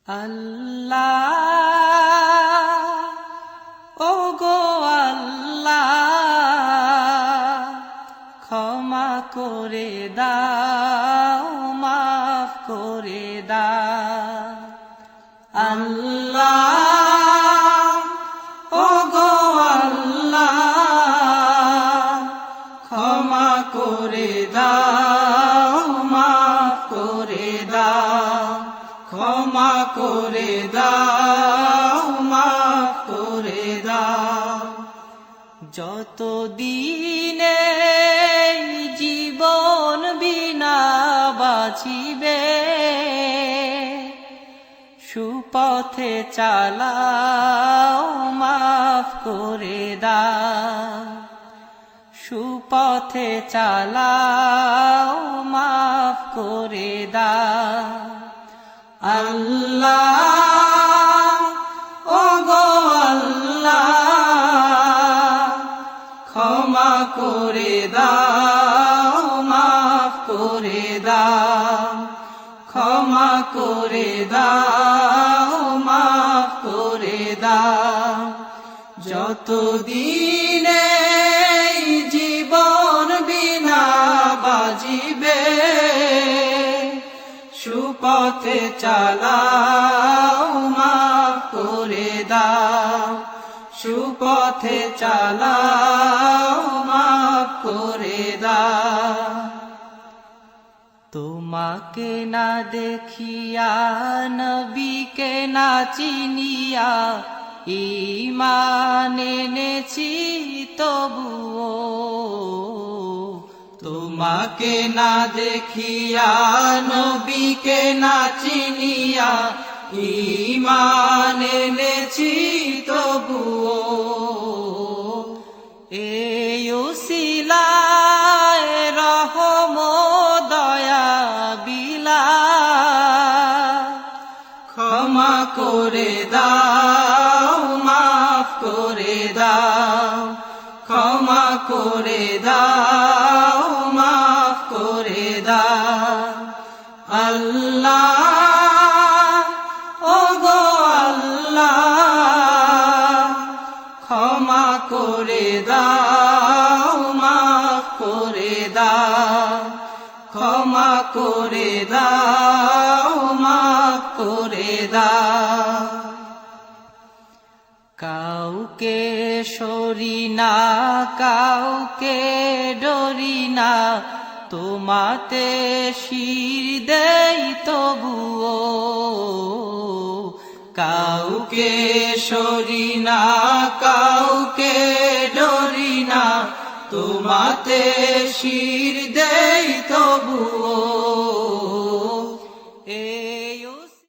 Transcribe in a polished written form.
আল্লাহ ও গো আল্লাহ ক্ষমা করে দাও মাফ করে দাও আল্লাহ ও গো আল্লাহ ক্ষমা করে দাও মাফ করে দাও ক্ষমা করে দাও মাফ করে দাও যতদিনে জীবন বিনা বাঁচিবে সুপথে চালাও মাফ করে দাও সুপথে চালাও মাফ করে দাও আল্লাহ ও গো আল্লাহ ক্ষমা করে দাও মাফ করে দাও ক্ষমা করে দাও মাফ করে দাও যতদিনে জীবন বিনা বাজিবে সুপথে চালাও মাফ করে দাও সুপথে চালাও মাফ করে দাও তোমাকে না দেখিয়া নবীকে না চিনিয়া ঈমান এনেছি তবুও তোমাকে না দেখিয়া নবীকে না চিনিয়া ঈমান এনেছি তবুও এই উসিলায় রহম দয়া বিলা ক্ষমা করে দাও মাফ করে দাও ক্ষমা করে দাও মাফ করে দাও আল্লাহ ও গো আল্লাহ ক্ষমা করে দাও মাফ করে দাও ক্ষমা করে দাও মাফ করে দাও কাউকে সরি না কাউকে ডরি না তোমাতে শির দেই তবুও কাউকে সরি না কাউকে ডরি না তোমাতে শির দেই